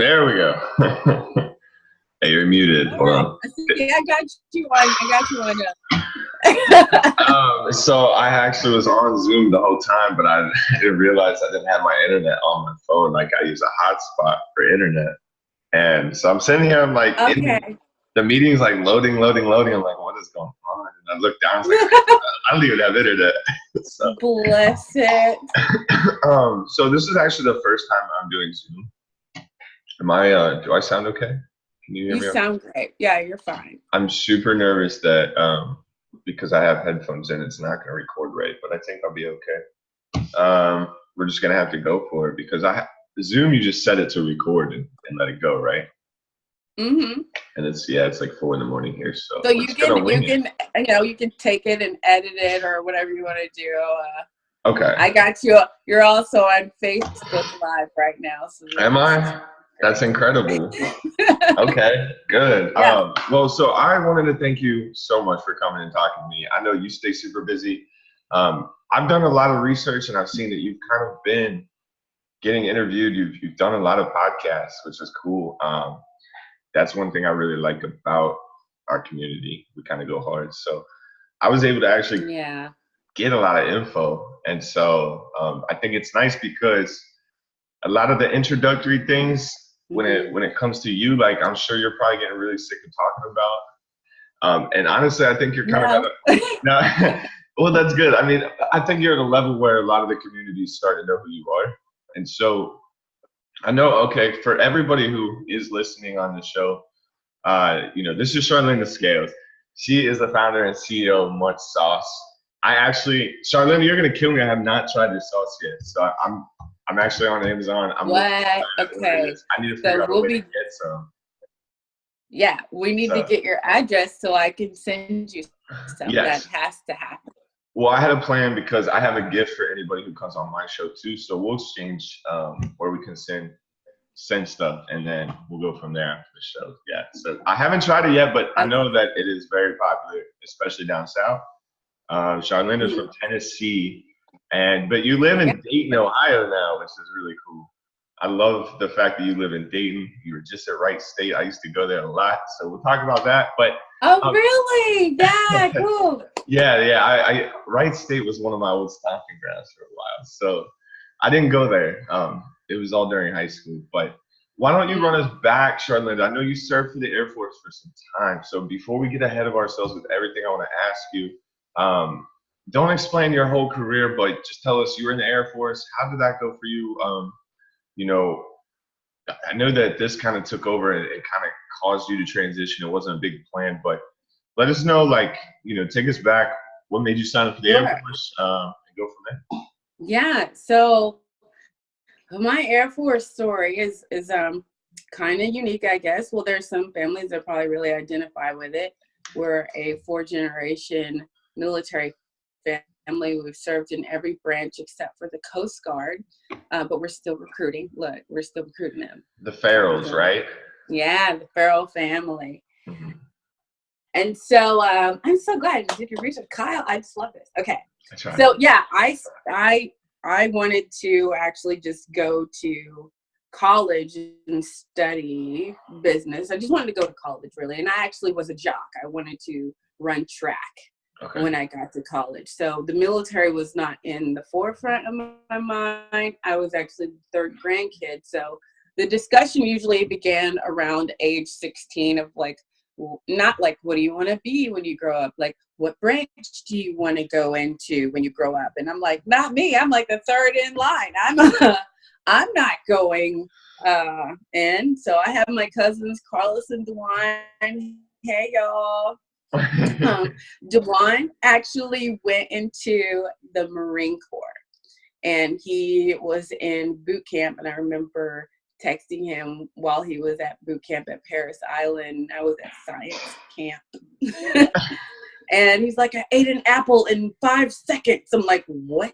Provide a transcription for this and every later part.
There we go. Hey, you're muted. All Hold right. on. See, I got you on. I got you on. So I actually was on Zoom the whole time, but I didn't realize I didn't have my internet on my phone. Like I use a hotspot for internet, and so I'm sitting here. I'm like, Okay. the meeting's like loading, loading, loading. I'm like, what is going on? And I look down. I was like, I don't even have internet. So, Bless it. so this is actually the first time I'm doing Zoom. Am I? Do I sound okay? Can you hear You me? Okay? sound great. Yeah, you're fine. I'm super nervous that because I have headphones in, it's not going to record right, but I think I'll be okay. We're just going to have to go for it because Zoom, you just set it to record and let it go, right? Mm-hmm. And it's like 4 a.m. here, so So we're just gonna wing it. you can take it and edit it or whatever you want to do. Okay. I got you. You're also on Facebook Live right now. So Am I? That's incredible. Okay, good. Yeah. Well, so I wanted to thank you so much for coming and talking to me. I know you stay super busy. I've done a lot of research and I've seen that you've kind of been getting interviewed. You've done a lot of podcasts, which is cool. That's one thing I really like about our community. We kind of go hard. So I was able to actually get a lot of info. And so I think it's nice because a lot of the introductory things, when it comes to you, like I'm sure you're probably getting really sick of talking about. And honestly, I think you're kind of no. Well, that's good. I mean, I think you're at a level where a lot of the community is starting to know who you are. And so I know, okay, for everybody who is listening on the show, this is Charlynda Scales. She is the founder and CEO of Mutt Sauce. Charlynda, you're gonna kill me. I have not tried this sauce yet, so I'm actually on Amazon. Okay. I need to figure out a way to get some. Yeah, we need to get your address so I can send you some. Yes. That has to happen. Well, I had a plan because I have a gift for anybody who comes on my show too. So we'll exchange where we can send stuff, and then we'll go from there after the show. Yeah. So I haven't tried it yet, but I know that it is very popular, especially down south. Charlynda's from Tennessee, but you live in Dayton, Ohio now, which is really cool. I love the fact that you live in Dayton. You were just at Wright State. I used to go there a lot, so we'll talk about that. But really? Yeah, cool. Yeah. Wright State was one of my old stomping grounds for a while, so I didn't go there. It was all during high school. But why don't you run us back, Charlynda? I know you served for the Air Force for some time, so before we get ahead of ourselves with everything, I want to ask you. Don't explain your whole career, but just tell us you were in the Air Force. How did that go for you? I know that this kind of took over and it kind of caused you to transition. It wasn't a big plan, but let us know, take us back. What made you sign up for the Air Force and go from there? Yeah. So my Air Force story is kind of unique, I guess. Well, there's some families that probably really identify with it. We're a 4th-generation military family. We've served in every branch except for the Coast Guard, but we're still recruiting. Look, we're still recruiting them. The Farrells, right? Yeah, the Farrell family. Mm-hmm. And so I'm so glad you did your research, Kyle. I just love this. Okay, that's right. So yeah, I wanted to actually just go to college and study business. I just wanted to go to college, really, and I actually was a jock. I wanted to run track. Okay. When I got to college. So the military was not in the forefront of my mind. I was actually the 3rd grandkid. So the discussion usually began around age 16 of not like, what do you want to be when you grow up? Like, what branch do you want to go into when you grow up? And I'm like, not me. I'm like the 3rd in line. I'm not going in. So I have my cousins, Carlos and DeWine. Hey, y'all. DeWine actually went into the Marine Corps, and he was in boot camp, and I remember texting him while he was at boot camp at Paris Island. I was at science camp. And he's like, I ate an apple in 5 seconds. I'm like, what?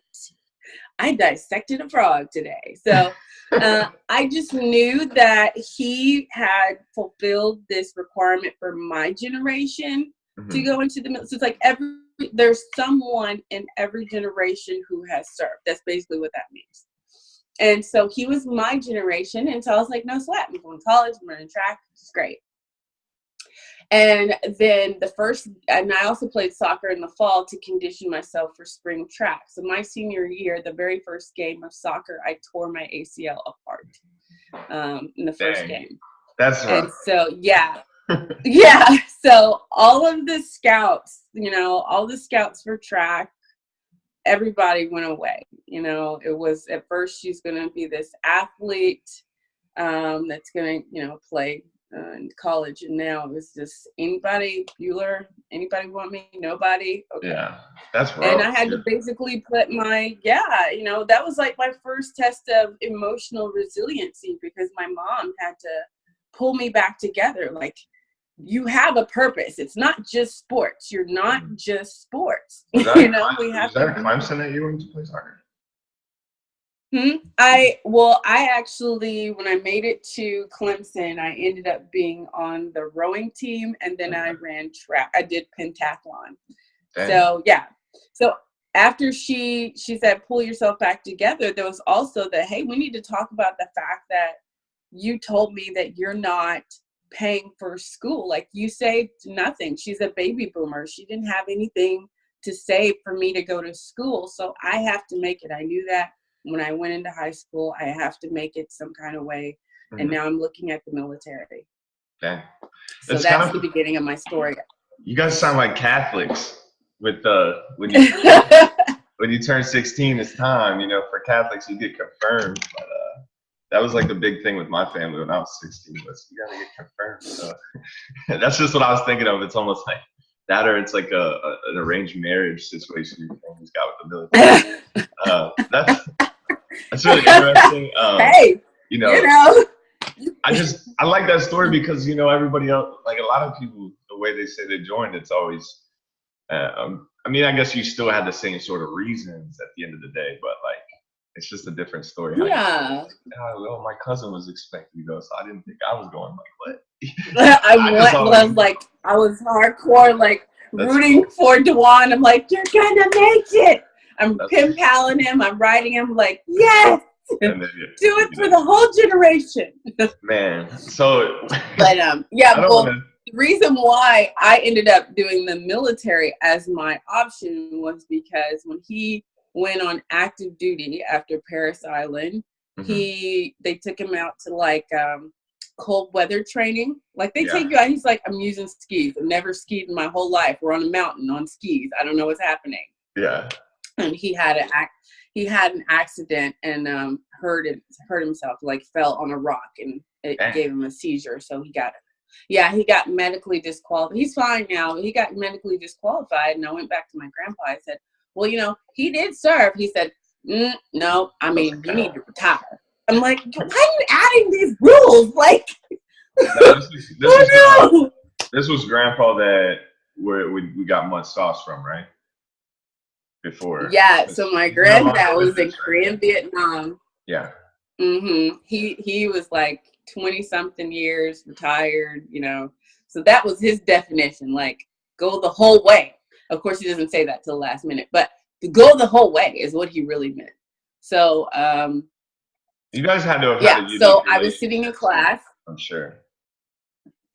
I dissected a frog today. So I just knew that he had fulfilled this requirement for my generation to go into the military. So it's like there's someone in every generation who has served. That's basically what that means. And so he was my generation. And so I was like, no sweat. I'm going to college. I'm running track. It's great. And then and I also played soccer in the fall to condition myself for spring track. So my senior year, the very first game of soccer, I tore my ACL apart in the first game. That's right. And so, yeah. Yeah. So all of the scouts, all the scouts for track, everybody went away. It was at first she's going to be this athlete that's going to, play in college. And now it was just anybody, Bueller, anybody want me? Nobody. Okay. Yeah, that's rough. And I had to basically put that was like my first test of emotional resiliency, because my mom had to pull me back together. Like, you have a purpose. It's not just sports. You're not just sports. Was that a Clemson that you went to play soccer? I actually, when I made it to Clemson, I ended up being on the rowing team, and then I ran track. I did pentathlon. Dang. So yeah. So after she said, pull yourself back together, there was also hey, we need to talk about the fact that you told me that you're not paying for school. Like, you saved nothing. She's a baby boomer. She didn't have anything to save for me to go to school. So I have to make it. I knew that when I went into high school, I have to make it some kind of way. Mm-hmm. And now I'm looking at the military. Okay. So that's the beginning of my story. You guys sound like Catholics with when you turn 16, it's time, for Catholics, you get confirmed. But that was like the big thing with my family when I was 16, was you gotta get confirmed. So that's just what I was thinking of. It's almost like that, or it's like an arranged marriage situation your family's got with the military. That's really interesting. Hey, I like that story because, everybody else, like a lot of people, the way they say they joined, it's always, I guess you still had the same sort of reasons at the end of the day, but like, it's just a different story. Yeah. Well, my cousin was expecting to go, so I didn't think I was going. Like, what? I was hardcore, like, rooting for Dewan. I'm like, you're gonna make it. I'm pen paling him. I'm writing him like, yes. Do it for the whole generation. Man, so. But the reason why I ended up doing the military as my option was because when he went on active duty after Paris Island, mm-hmm. They took him out to like cold weather training. Like, they take you out. He's like, I'm using skis. I've never skied in my whole life. We're on a mountain on skis. I don't know what's happening. Yeah. And he had an accident and hurt himself, like fell on a rock, and it gave him a seizure. So he got medically disqualified. He's fine now. He got medically disqualified, and I went back to my grandpa. I said, well, he did serve. He said, no, you need to retire. I'm like, why are you adding these rules? Like, this was grandpa that we got Mutt sauce from, right? Before. Yeah, so my granddad was in Korean Vietnam. Yeah. Mm-hmm. He was like 20-something years, retired, So that was his definition, like, go the whole way. Of course, he doesn't say that till the last minute, but to go the whole way is what he really meant. So, you guys had to have had a unique so I was sitting in class. I'm sure.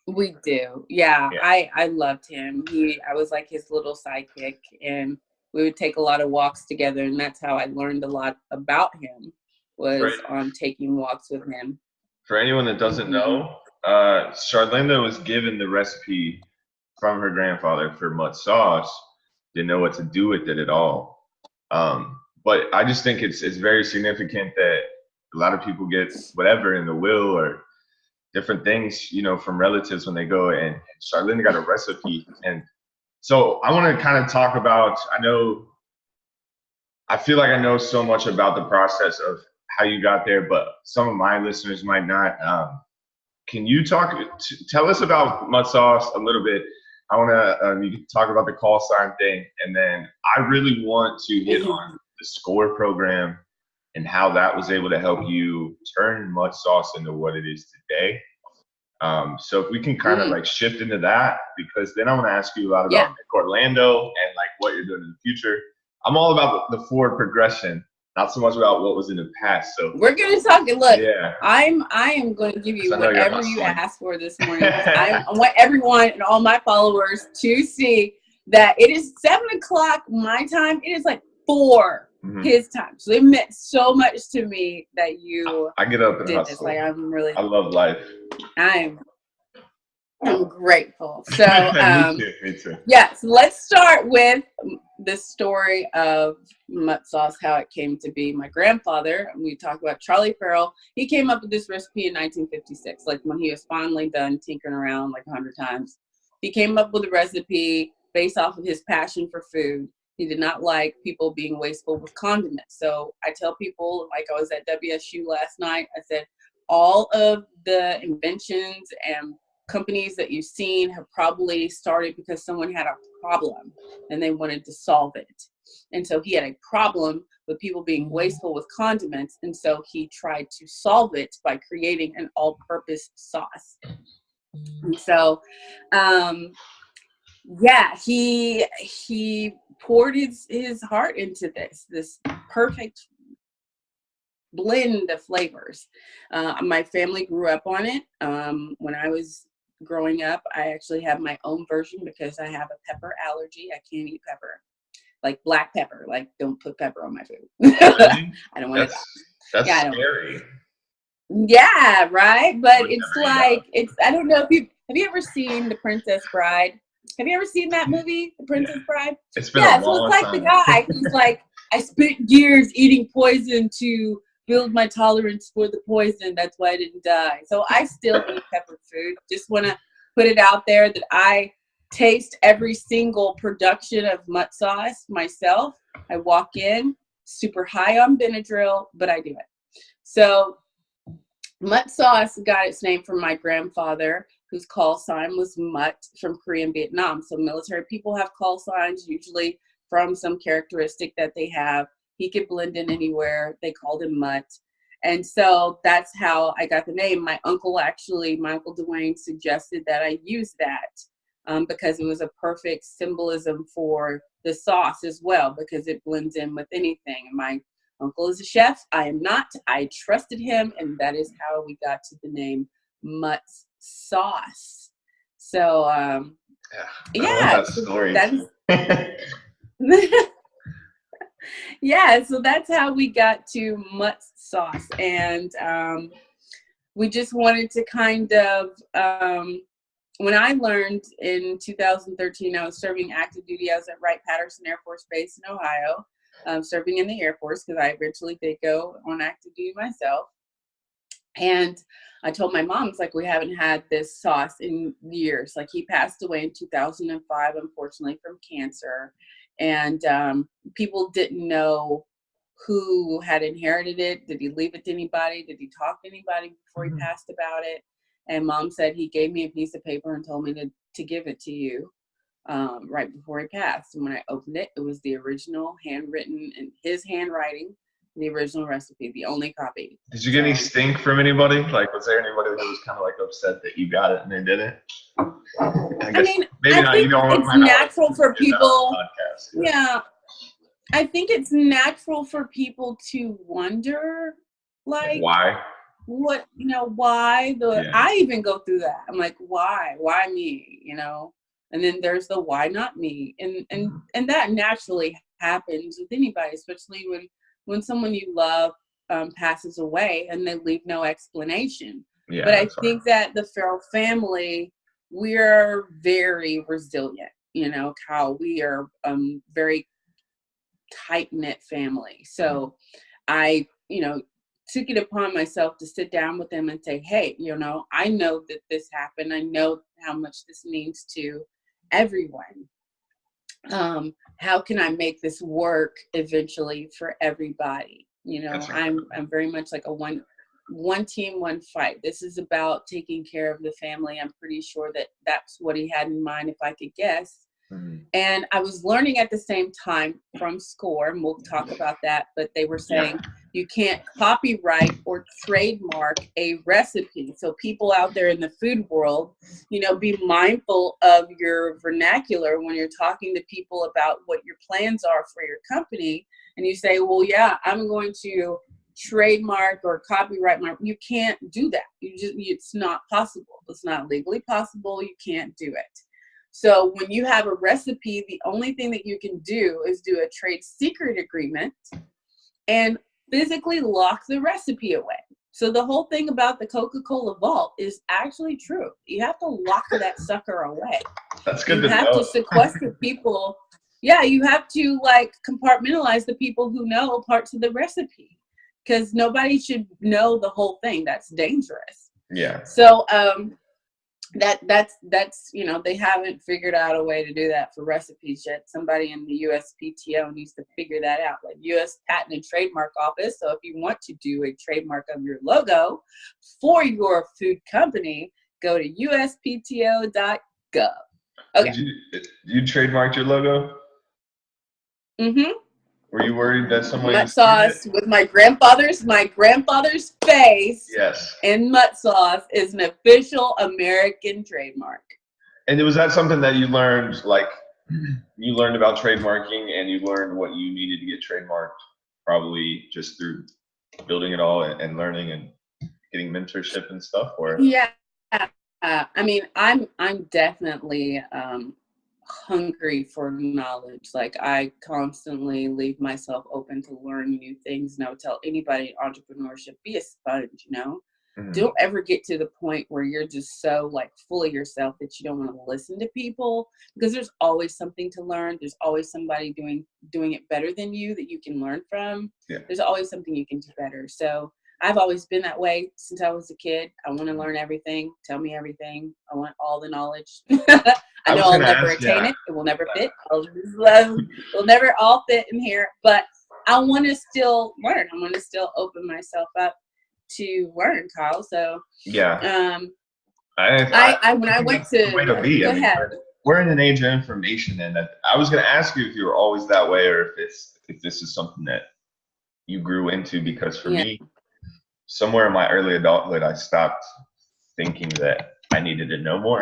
We do. Yeah. I loved him. I was like his little sidekick, and we would take a lot of walks together, and that's how I learned a lot about him, was on taking walks with him. For anyone that doesn't know, Charlynda was given the recipe from her grandfather for Mutt sauce. Didn't know what to do with it at all. But I just think it's very significant that a lot of people get whatever in the will or different things, from relatives when they go, and Charlynda got a recipe. And so I want to kind of talk about, I feel like I know so much about the process of how you got there, but some of my listeners might not. Can you tell us about Mutt sauce a little bit? I want to, you can talk about the call sign thing, and then I really want to hit on the SCORE program and how that was able to help you turn Mutt sauce into what it is today. So if we can kind of like shift into that, because then I want to ask you a lot about Orlando and like what you're doing in the future. I'm all about the forward progression not so much about what was in the past. So we're going to talk. Look, yeah. I am going to give you whatever you asked for this morning. I want everyone and all my followers to see that it is 7 o'clock my time. It is like 4 his time. So it meant so much to me that you I get up and did hustle. this. Like, I love life. I'm grateful. So me too. Yeah, so let's start with the story of Mutt sauce, how it came to be. My grandfather, we talked about Charlie Farrell, he came up with this recipe in 1956, like when he was finally done tinkering around like 100 times. He came up with a recipe based off of his passion for food. He did not like people being wasteful with condiments. So I tell people, like I was at WSU last night, I said, all of the inventions and companies that you've seen have probably started because someone had a problem and they wanted to solve it. And so he had a problem with people being wasteful with condiments. And so he tried to solve it by creating an all-purpose sauce. And so, yeah, he poured his heart into this perfect blend of flavors. My family grew up on it. When I was growing up, I actually have my own version because I have a pepper allergy. I can't eat pepper, like black pepper. Like, don't put pepper on my food. Really? I don't want to. That's scary. Yeah, right. But it's like I don't know if have you ever seen The Princess Bride? Have you ever seen that movie, The Princess Bride? It's been a long so it's like time. The guy who's like, I spent years eating poison to build my tolerance for the poison. That's why I didn't die. So I still eat pepper food. Just want to put it out there that I taste every single production of Mutt sauce myself. I walk in super high on Benadryl, but I do it. So Mutt sauce got its name from my grandfather, whose call sign was Mutt, from Korean Vietnam. So military people have call signs, usually from some characteristic that they have. He could blend in anywhere. They called him Mutt. And so that's how I got the name. My uncle Dwayne, suggested that I use that because it was a perfect symbolism for the sauce as well, because it blends in with anything. And my uncle is a chef. I am not. I trusted him, and that is how we got to the name Mutt sauce. So, that story. Yeah, so that's how we got to Mutt sauce. And we just wanted to kind of, when I learned in 2013, I was serving active duty. I was at Wright-Patterson Air Force Base in Ohio, serving in the Air Force because I eventually did go on active duty myself. And I told my mom, it's like, we haven't had this sauce in years. Like, he passed away in 2005, unfortunately, from cancer. And people didn't know who had inherited it. Did he leave it to anybody? Did he talk to anybody before he passed about it? And Mom said he gave me a piece of paper and told me to give it to you right before he passed. And when I opened it, it was the original, handwritten in his handwriting, the original recipe, the only copy. Did you get any stink from anybody? Like, was there anybody who was kind of like upset that you got it and they didn't? I mean, I think it's natural for people. Yeah. I think it's natural for people to wonder, like, why? What, why? I even go through that. I'm like, why? Why me? And then there's the why not me? And that naturally happens with anybody, especially when someone you love passes away and they leave no explanation. Yeah, but I think that the Farrell family, we're very resilient. How we are very tight-knit family. So I, took it upon myself to sit down with them and say, hey, I know that this happened. I know how much this means to everyone. How can I make this work eventually for everybody? I'm very much like a one team, one fight. This is about taking care of the family. I'm pretty sure that that's what he had in mind, if I could guess. And I was learning at the same time from SCORE, and we'll talk about that, but they were saying you can't copyright or trademark a recipe. So people out there in the food world, you know, be mindful of your vernacular when you're talking to people about what your plans are for your company. And you say, well, yeah, I'm going to trademark or copyright you can't do that. It's not possible. It's not legally possible. You can't do it. So when you have a recipe, the only thing that you can do is do a trade secret agreement and physically lock the recipe away. So the whole thing about the Coca-Cola vault is actually true. You have to lock that sucker away. That's good you to know. You have to sequester people. Yeah, you have to like compartmentalize the people who know parts of the recipe, because nobody should know the whole thing. That's dangerous. Yeah. So that's you know, they haven't figured out a way to do that for recipes yet. Somebody in the USPTO needs to figure that out, like U.S. Patent and Trademark Office. So if you want to do a trademark of your logo for your food company, go to uspto.gov. Okay. You trademarked your logo? Mm-hmm. Were you worried that someone Mutt sauce with my grandfather's face? Yes. And Mutt sauce is an official American trademark. And was that something that you learned, like you learned about trademarking, and you learned what you needed to get trademarked probably just through building it all and learning and getting mentorship and stuff? Or yeah, I mean, I'm definitely hungry for knowledge. Like, I constantly leave myself open to learn new things, and I would tell anybody in entrepreneurship, be a sponge, you know. Don't ever get to the point where you're just so like full of yourself that you don't want to listen to people, because there's always something to learn. There's always somebody doing it better than you that you can learn from. There's always something you can do better. So I've always been that way since I was a kid. I want to learn everything. Tell me everything. I want all the knowledge. I know I'll never attain it. It will never fit. It'll never all fit in here. But I want to still learn. I want to still open myself up to learn, Kyle. So yeah. I when I went to go ahead. We're in an age of information, and I was going to ask you if you were always that way, or if this is something that you grew into. Because for me, somewhere in my early adulthood, I stopped thinking that I needed to know more.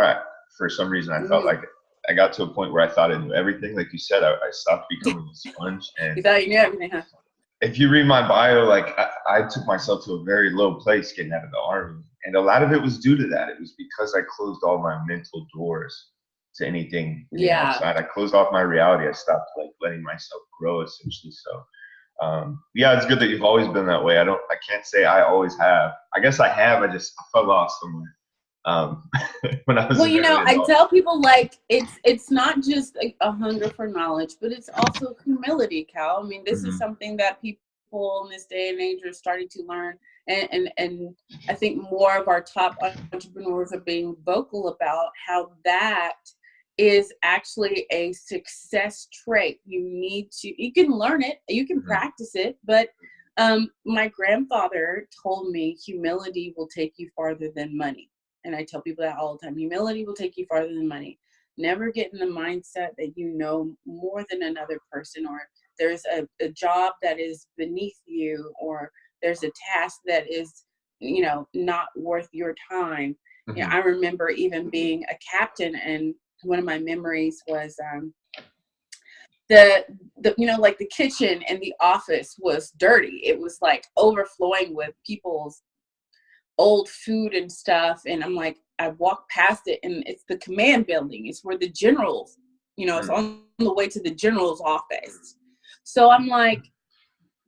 For some reason, I felt like I got to a point where I thought I knew everything. Like you said, I stopped becoming a sponge. And you thought you knew everything, huh? If you read my bio, like I took myself to a very low place getting out of the Army. And a lot of it was due to that. It was because I closed all my mental doors to anything outside. I closed off my reality. I stopped like letting myself grow, essentially. So it's good that you've always been that way. I can't say I always have. I guess I have. I fell lost somewhere. When I was I tell people, like, it's not just a hunger for knowledge, but it's also humility, Cal. I mean, this is something that people in this day and age are starting to learn, and I think more of our top entrepreneurs are being vocal about how that is actually a success trait. You can learn it, you can practice it, but my grandfather told me humility will take you farther than money. And I tell people that all the time. Humility will take you farther than money. Never get in the mindset that you know more than another person, or there's a job that is beneath you, or there's a task that is, not worth your time. You know, I remember even being a captain, and one of my memories was the kitchen and the office was dirty. It was like overflowing with people's old food and stuff, and I'm like, I walked past it, and it's the command building. It's where the generals, it's on the way to the general's office. So I'm like,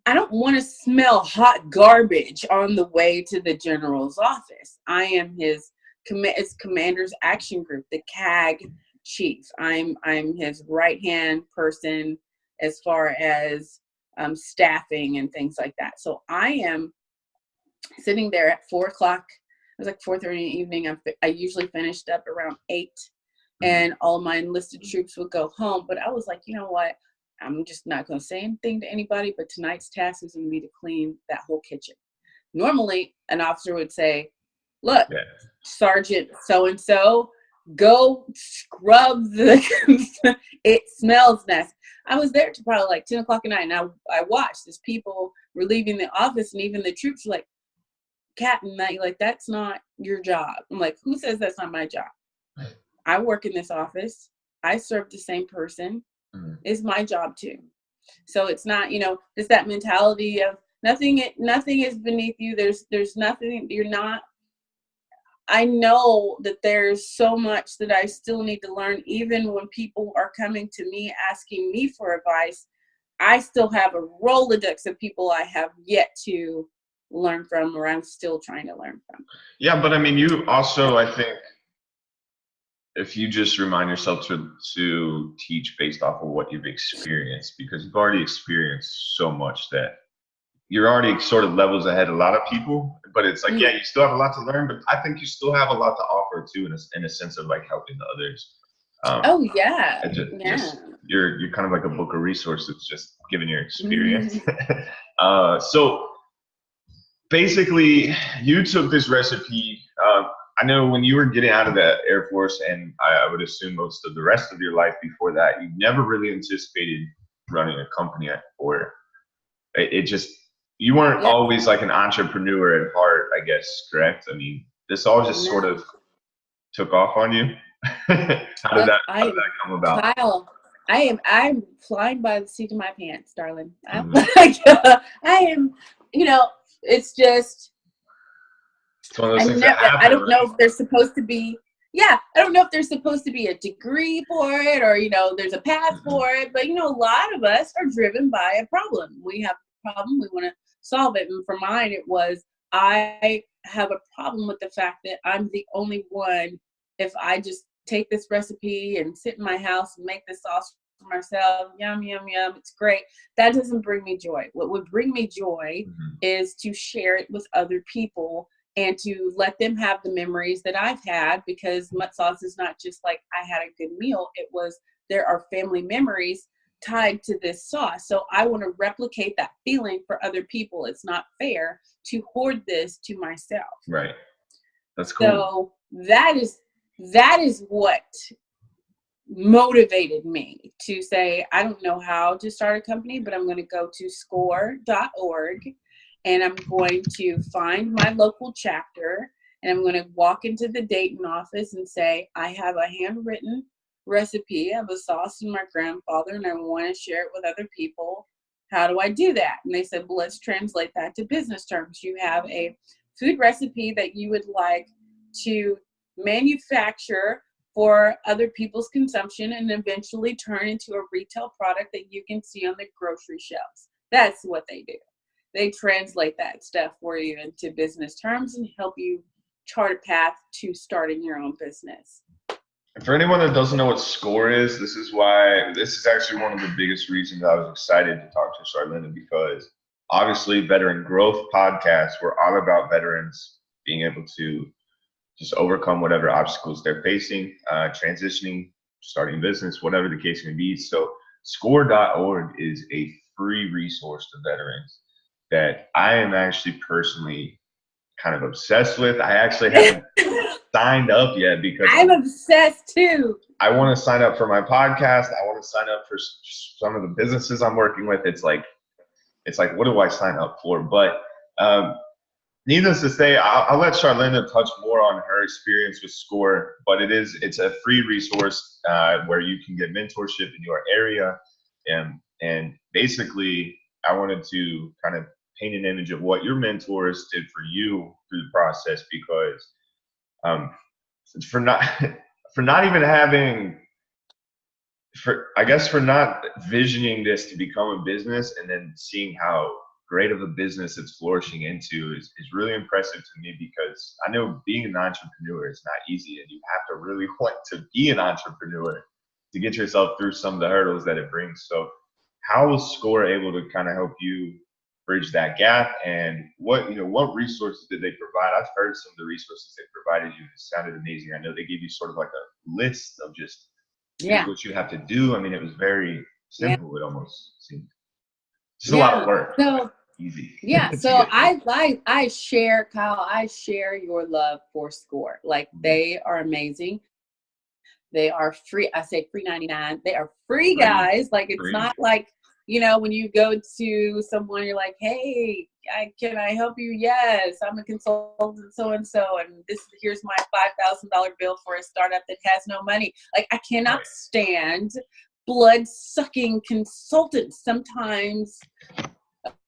I don't want to smell hot garbage on the way to the general's office. I am his commander's action group, the CAG chief. I'm his right hand person as far as staffing and things like that. So I am sitting there at 4 o'clock. It was like 4:30 in the evening. I usually finished up around 8, and all my enlisted troops would go home. But I was like, you know what? I'm just not going to say anything to anybody, but tonight's task is going to be to clean that whole kitchen. Normally, an officer would say, look, Sergeant so-and-so, go scrub it smells nasty. I was there to probably like 10 o'clock at night, and I watched as people were leaving the office, and even the troops were like, Captain, like, that's not your job. I'm like, who says that's not my job? I work in this office. I serve the same person. It's my job too. So it's not, it's that mentality of nothing is beneath you. There's nothing, you're not. I know that there's so much that I still need to learn. Even when people are coming to me asking me for advice, I still have a Rolodex of people I have yet to learn from, or I'm still trying to learn from. Yeah, but I mean, you also, I think, if you just remind yourself to teach based off of what you've experienced, because you've already experienced so much that you're already sort of levels ahead of a lot of people. But it's like, yeah, you still have a lot to learn, but I think you still have a lot to offer too, in a sense of like helping others. Oh yeah, just you're kind of like a book of resources, just given your experience. So basically, you took this recipe. I know when you were getting out of the Air Force, and I would assume most of the rest of your life before that, you never really anticipated running a company, or it just, you weren't always like an entrepreneur at heart, I guess, correct? I mean, this all just sort of took off on you. How did that come about? Kyle, I'm flying by the seat of my pants, darling. I'm it's just, it's one of those things that happen, I don't know if there's supposed to be, I don't know if there's supposed to be a degree for it, or, there's a path for it. But, a lot of us are driven by a problem. We have a problem. We want to solve it. And for mine, it was, I have a problem with the fact that I'm the only one. If I just take this recipe and sit in my house and make this sauce for myself, yum, yum, yum, it's great. That doesn't bring me joy. What would bring me joy is to share it with other people and to let them have the memories that I've had, because Mutt sauce is not just like I had a good meal. There are family memories tied to this sauce. So I want to replicate that feeling for other people. It's not fair to hoard this to myself. Right. That's cool. So that is what motivated me to say, I don't know how to start a company, but I'm going to go to score.org. And I'm going to find my local chapter, and I'm going to walk into the Dayton office and say, I have a handwritten recipe of a sauce from my grandfather, and I want to share it with other people. How do I do that? And they said, well, let's translate that to business terms. You have a food recipe that you would like to manufacture for other people's consumption and eventually turn into a retail product that you can see on the grocery shelves. That's what they do. They translate that stuff for you into business terms and help you chart a path to starting your own business. And for anyone that doesn't know what SCORE is, this is actually one of the biggest reasons I was excited to talk to Charlynda, because obviously Veteran Growth Podcast, we're all about veterans being able to just overcome whatever obstacles they're facing, transitioning, starting business, whatever the case may be. So score.org is a free resource to veterans that I am actually personally kind of obsessed with. I actually haven't signed up yet because I'm obsessed too. I want to sign up for my podcast. I want to sign up for some of the businesses I'm working with. It's like, what do I sign up for? But needless to say, I'll let Charlynda touch more on her experience with SCORE, but it's a free resource where you can get mentorship in your area. And basically, I wanted to kind of paint an image of what your mentors did for you through the process, because for not visioning this to become a business and then seeing how great of a business it's flourishing into is really impressive to me, because I know being an entrepreneur is not easy, and you have to really want to be an entrepreneur to get yourself through some of the hurdles that it brings. So how was SCORE able to kind of help you bridge that gap, and what resources did they provide? I've heard some of the resources they provided you. It sounded amazing. I know they gave you sort of like a list of just what you have to do. I mean, it was very simple. It almost seemed just a lot of work. So easy. Yeah. So I share, Kyle, I share your love for SCORE. Like, they are amazing. They are free. I say free 99. They are free, guys. Like, it's not like, you know, when you go to someone, you're like, hey, can I help you? Yes, I'm a consultant, so-and-so, and here's my $5,000 bill for a startup that has no money. Like, I cannot stand blood-sucking consultants sometimes.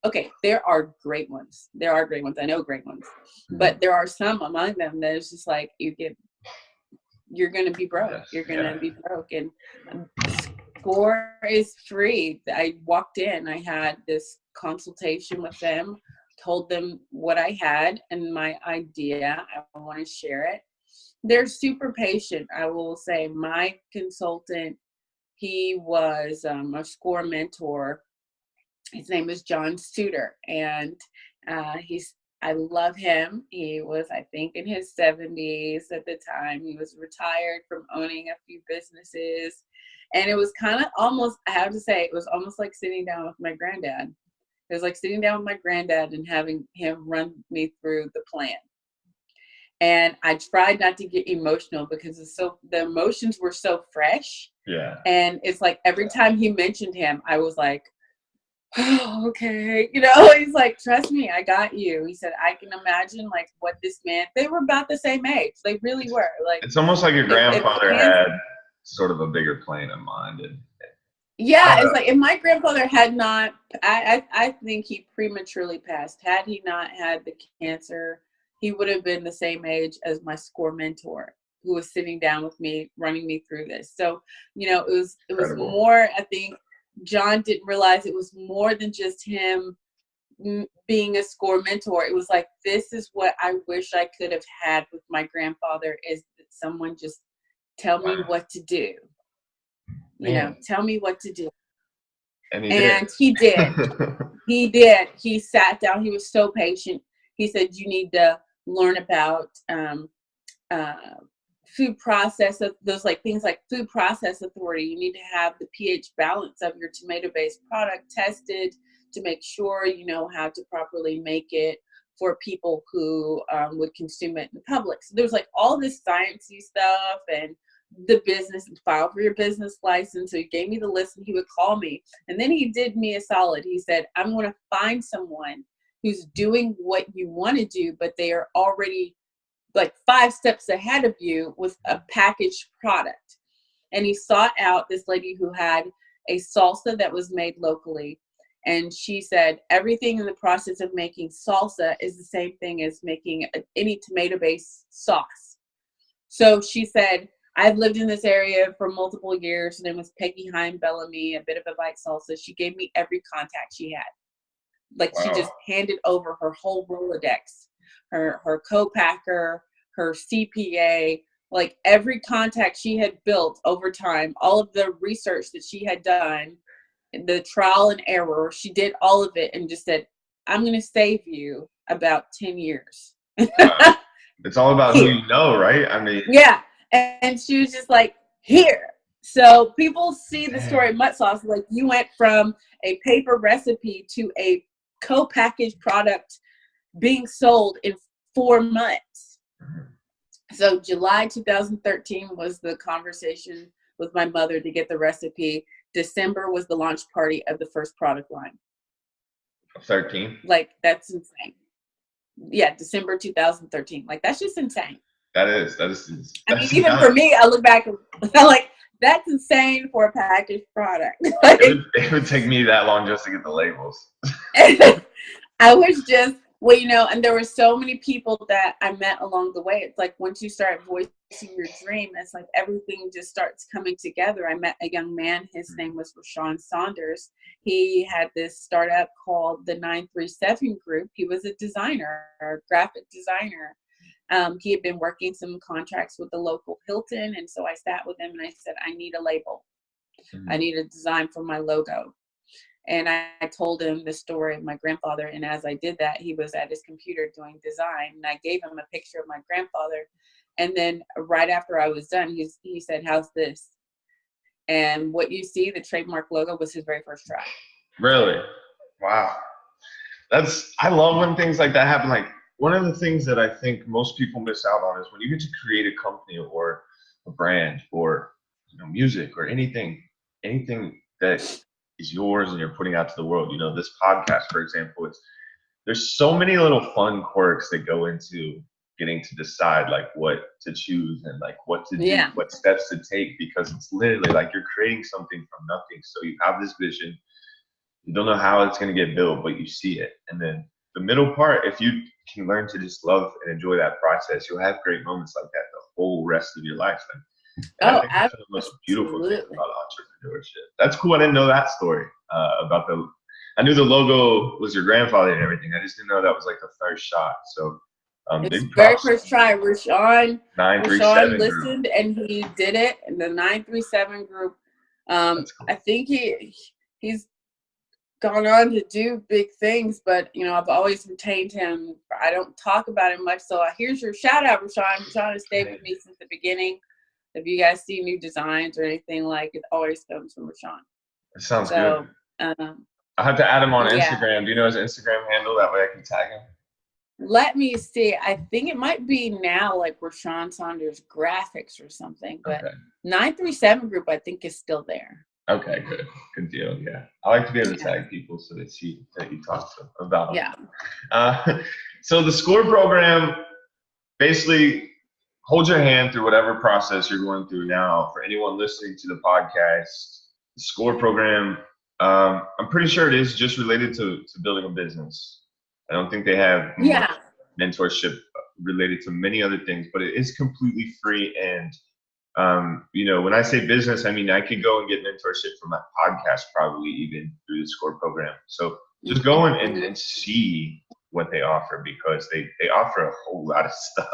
Okay, there are great ones. There are great ones. I know great ones. But there are some among them that is just like, you're going to be broke. You're going to be broke. And SCORE is free. I walked in, I had this consultation with them, told them what I had and my idea. I want to share it. They're super patient. I will say my consultant, he was a SCORE mentor. His name is John Suter, and I love him. He was, I think, in his 70s at the time. He was retired from owning a few businesses. And it was kind of almost, I have to say, it was almost like sitting down with my granddad. It was like sitting down with my granddad and having him run me through the plan. And I tried not to get emotional because the emotions were so fresh. Yeah. And it's like every time he mentioned him, I was like, oh, okay. You know, he's like, trust me, I got you. He said, I can imagine like what this man, they were about the same age. They really were. Like, it's almost like your grandfather had sort of a bigger plan in mind. Yeah, it's like if my grandfather had not, I think he prematurely passed. Had he not had the cancer, he would have been the same age as my SCORE mentor, who was sitting down with me, running me through this. So, you know, it was more, I think, John didn't realize it was more than just him being a SCORE mentor. It was like, this is what I wish I could have had with my grandfather, is that someone just tell me what to do. You know, tell me what to do. And he did. He did. He sat down. He was so patient. He said, you need to learn about food process, those like things like food process authority. You need to have the pH balance of your tomato-based product tested to make sure you know how to properly make it for people who would consume it in public. So there's like all this sciencey stuff, and the business, and file for your business license. So he gave me the list and he would call me. And then he did me a solid. He said, I'm going to find someone who's doing what you want to do, but they are already like 5 steps ahead of you with a packaged product. And he sought out this lady who had a salsa that was made locally. And she said, everything in the process of making salsa is the same thing as making any tomato-based sauce. So she said, I've lived in this area for multiple years. Her name was Peggy Heim Bellamy, a bit of a bite salsa. She gave me every contact she had. Like, wow. She just handed over her whole Rolodex, her co-packer, her CPA, like every contact she had built over time, all of the research that she had done, the trial and error, she did all of it and just said, I'm going to save you about 10 years. It's all about who you know, right? I mean, yeah. And she was just like, here. So people see the story of Mutt sauce, like you went from a paper recipe to a co-packaged product being sold in 4 months. So July 2013 was the conversation with my mother to get the recipe. December was the launch party of the first product line. 13? Like, that's insane. Yeah, December 2013. Like, that's just insane. That is. I mean, even for me, I look back and I'm like, that's insane for a packaged product. Like, it would take me that long just to get the labels. I was just, well, you know, and there were so many people that I met along the way. It's like once you start voicing your dream, it's like everything just starts coming together. I met a young man. His name was Rashawn Saunders. He had this startup called the 937 Group. He was a designer, a graphic designer. He had been working some contracts with the local Hilton. And so I sat with him and I said, I need a label. I need a design for my logo. And I told him the story of my grandfather. And as I did that, he was at his computer doing design. And I gave him a picture of my grandfather. And then right after I was done, he said, how's this? And what you see, the trademark logo, was his very first try. Really? Wow. I love when things like that happen. Like, one of the things that I think most people miss out on is when you get to create a company or a brand or music or anything that is yours and you're putting out to the world. This podcast, for example, there's so many little fun quirks that go into getting to decide like what to choose and like what to do, what steps to take, because it's literally like you're creating something from nothing. So you have this vision, you don't know how it's going to get built, but you see it. And then the middle part, if you can learn to just love and enjoy that process, you'll have great moments like that the whole rest of your life. And I think that's the most beautiful thing about entrepreneurship. That's cool. I didn't know that story about I knew the logo was your grandfather and everything. I just didn't know that was like the first shot. So it's very first try. Rashawn listened and he did it. And the 937 group, cool. I think he's gone on to do big things, but I've always retained him. I don't talk about him much. So here's your shout out, Rashawn. Rashawn has stayed with me since the beginning. If you guys see new designs or anything, like it always comes from Rashawn. It sounds good. I have to add him on Instagram. Do you know his Instagram handle? That way I can tag him. Let me see. I think it might be now like Rashawn Saunders Graphics or something, but 937 group I think is still there. Okay, good deal. Yeah, I like to be able to tag people so they see that you talk to them about them. Yeah. So the SCORE program basically holds your hand through whatever process you're going through now. For anyone listening to the podcast, the SCORE program, I'm pretty sure it is just related to building a business. I don't think they have mentorship related to many other things, but it is completely free. And when I say business, I mean, I could go and get mentorship from my podcast, probably even through the SCORE program. So just go and see what they offer, because they offer a whole lot of stuff.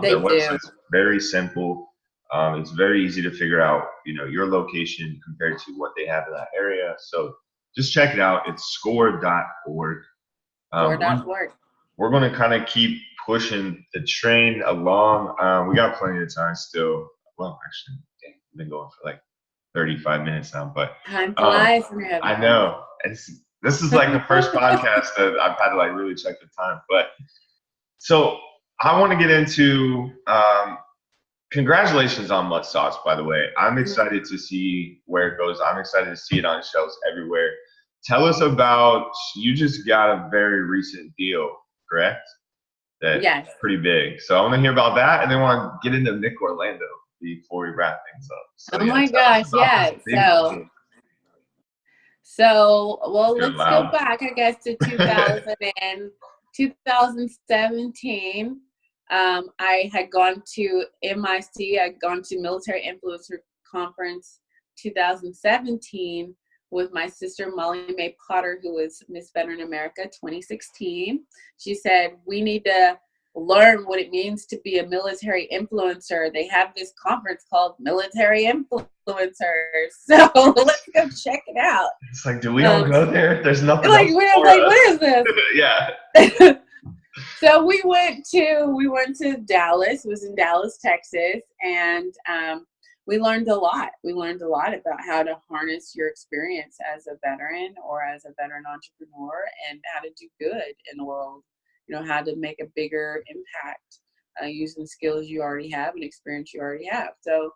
Their website's very simple. It's very easy to figure out, your location compared to what they have in that area. So just check it out. It's score.org. We're going to kind of keep pushing the train along. We got plenty of time still. Well, actually, we've been going for like 35 minutes now, but time flies. I know. This is like the first podcast that I've had to like really check the time. But so I want to get into congratulations on Mutt Sauce, by the way. I'm excited to see where it goes. I'm excited to see it on shelves everywhere. Tell us about, you just got a very recent deal, correct? That's pretty big. So I want to hear about that, and then I want to get into Nick Orlando before we wrap things up. So, oh my gosh, So let's go back, I guess, to 2017. I had gone to MIC. I'd gone to Military Influencer Conference 2017 with my sister, Molly Mae Potter, who was Miss Veteran America 2016. She said, we need to learn what it means to be a military influencer. They have this conference called Military Influencers. So let's go check it out. It's like, do we all go there? There's nothing like, what is this? Yeah. So we went to Dallas. It was in Dallas, Texas, and we learned a lot. We learned a lot about how to harness your experience as a veteran or as a veteran entrepreneur, and how to do good in the world. How to make a bigger impact using skills you already have and experience you already have. So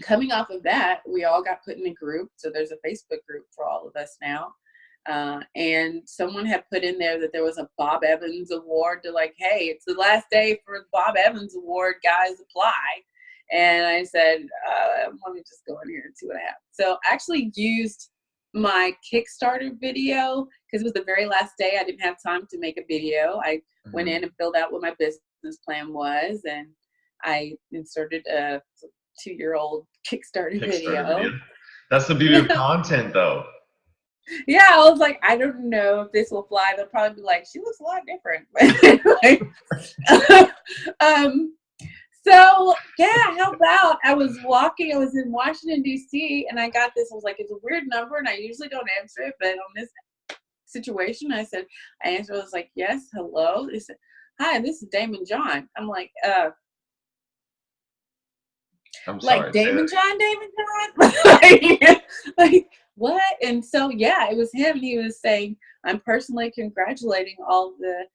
coming off of that, we all got put in a group. So there's a Facebook group for all of us now. And someone had put in there that there was a Bob Evans Award. They're like, hey, it's the last day for the Bob Evans Award, guys, apply. And I said, let me just go in here and see what I have. So I actually used my Kickstarter video because it was the very last day. I didn't have time to make a video. I went in and filled out what my business plan was, and I inserted a 2-year-old Kickstarter video. That's the beauty of content, though. Yeah, I was like, I don't know if this will fly. They'll probably be like, she looks a lot different. So yeah, how about I was in Washington, D.C., and I got this. I was like, it's a weird number, and I usually don't answer it, but on this situation, I answered. I was like, yes, hello. They said, hi, this is Damon John. I'm like, I'm sorry, like Damon John? like what? And so yeah, it was him. He was saying, I'm personally congratulating all the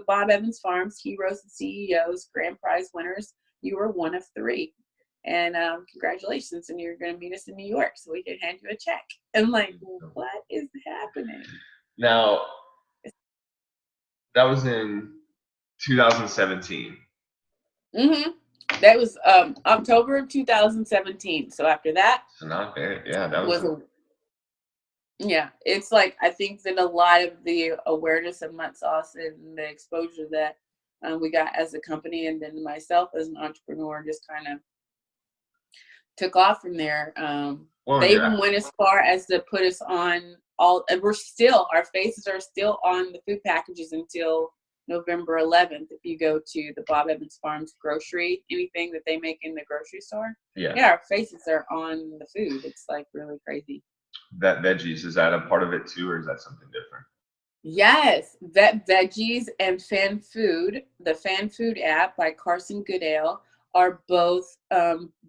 Bob Evans Farms heroes and CEOs, grand prize winners. You were one of 3. And congratulations, and you're going to meet us in New York so we can hand you a check. And I'm like, what is happening? Now, that was in 2017. Mm-hmm. That was October of 2017. So after that, so not bad. Yeah, that was. Yeah, it's like I think that a lot of the awareness of Mutt sauce and the exposure that we got as a company, and then myself as an entrepreneur, just kind of took off from there. They even went as far as to put us on and our faces are still on the food packages until November 11th. If you go to the Bob Evans Farms grocery, anything that they make in the grocery store, our faces are on the food. It's like really crazy. That veggies, is that a part of it too, or is that something different? Yes, Vet Veggies and Fan Food, the Fan Food app by Carson Goodale, are both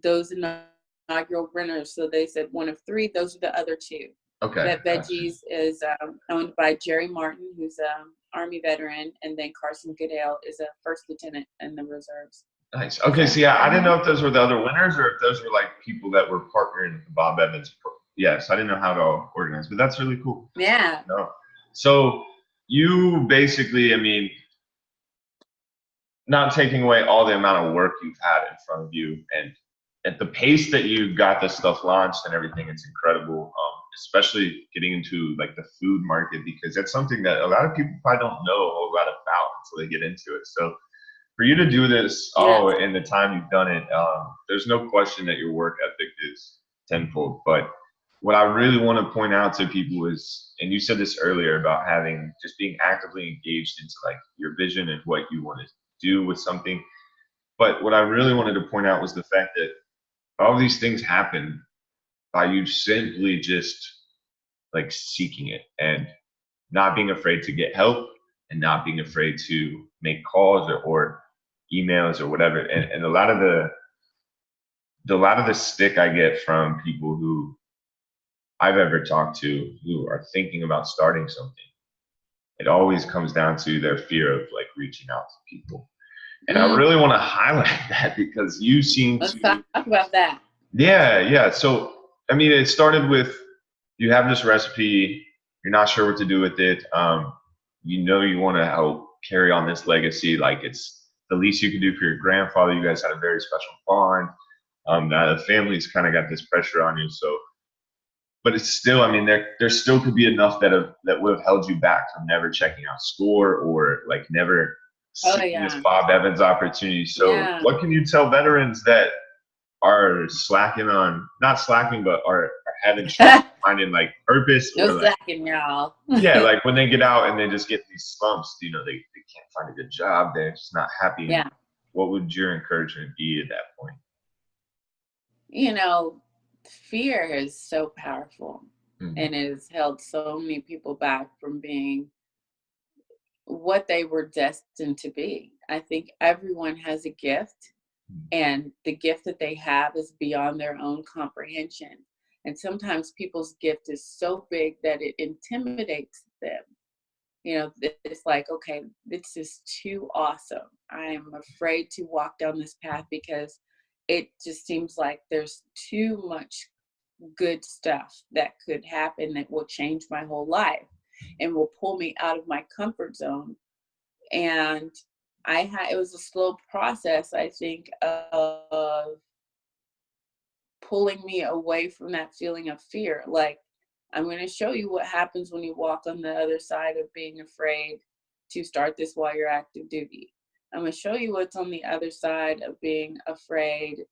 those inaugural winners. So they said one of three. Those are the other two. Okay. Vet Veggies is owned by Jerry Martin, who's an Army veteran, and then Carson Goodale is a first lieutenant in the reserves. Nice. Okay, so I didn't know if those were the other winners or if those were like people that were partnering with Bob Evans. Yes, I didn't know how to organize, but that's really cool. Yeah. No. So you basically, I mean, not taking away all the amount of work you've had in front of you, and at the pace that you got this stuff launched and everything, it's incredible. Especially getting into like the food market, because that's something that a lot of people probably don't know a whole lot about until they get into it. So for you to do this, in the time you've done it, there's no question that your work ethic is tenfold. But what I really want to point out to people is, and you said this earlier about just being actively engaged into like your vision and what you want to do with something. But what I really wanted to point out was the fact that all these things happen by you simply just like seeking it and not being afraid to get help and not being afraid to make calls or emails or whatever. And a lot of the stick I get from people who I've ever talked to who are thinking about starting something, it always comes down to their fear of like reaching out to people. And I really want to highlight that because you seem Let's talk about that. Yeah. So, I mean, it started with, you have this recipe, you're not sure what to do with it. You want to help carry on this legacy. Like it's the least you can do for your grandfather. You guys had a very special bond. Now the family's kind of got this pressure on you. So, but it's still, I mean, there still could be enough that would have held you back from never checking out SCORE or like never seeing this Bob Evans opportunity. So what can you tell veterans that are not slacking, but are having trouble finding like purpose? No slacking, y'all. Yeah, like when they get out and they just get these slumps, they can't find a good job, they're just not happy. Yeah. What would your encouragement be at that point? Fear is so powerful, and it has held so many people back from being what they were destined to be. I think everyone has a gift, and the gift that they have is beyond their own comprehension. And sometimes people's gift is so big that it intimidates them. It's like, okay, this is too awesome. I am afraid to walk down this path because it just seems like there's too much good stuff that could happen that will change my whole life and will pull me out of my comfort zone. And it was a slow process, I think, of pulling me away from that feeling of fear. Like, I'm going to show you what happens when you walk on the other side of being afraid to start this while you're active duty. I'm going to show you what's on the other side of being afraid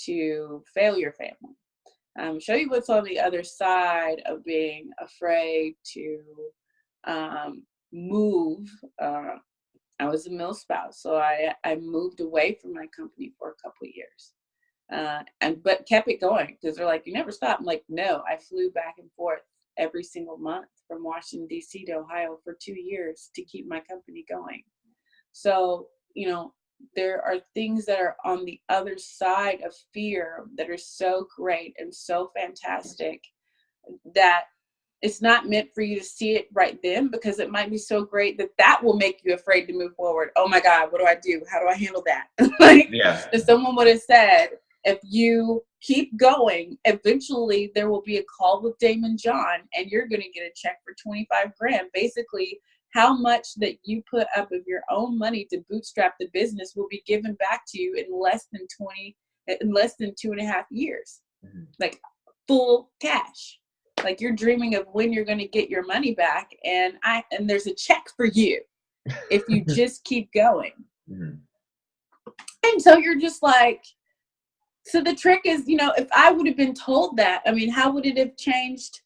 to fail your family. I'm going to show you what's on the other side of being afraid to move. I was a milspouse, so I moved away from my company for a couple of years, but kept it going because they're like, you never stop. I'm like, no, I flew back and forth every single month from Washington, D.C. to Ohio for 2 years to keep my company going. So, there are things that are on the other side of fear that are so great and so fantastic that it's not meant for you to see it right then, because it might be so great that will make you afraid to move forward. Oh my God, what do I do? How do I handle that? If someone would have said, if you keep going, eventually there will be a call with Damon John and you're going to get a check for 25 grand. Basically, how much that you put up of your own money to bootstrap the business will be given back to you in less than 2.5 years, like full cash. Like you're dreaming of when you're going to get your money back, and there's a check for you if you just keep going. And so you're just like, so the trick is, if I would have been told that, I mean, how would it have changed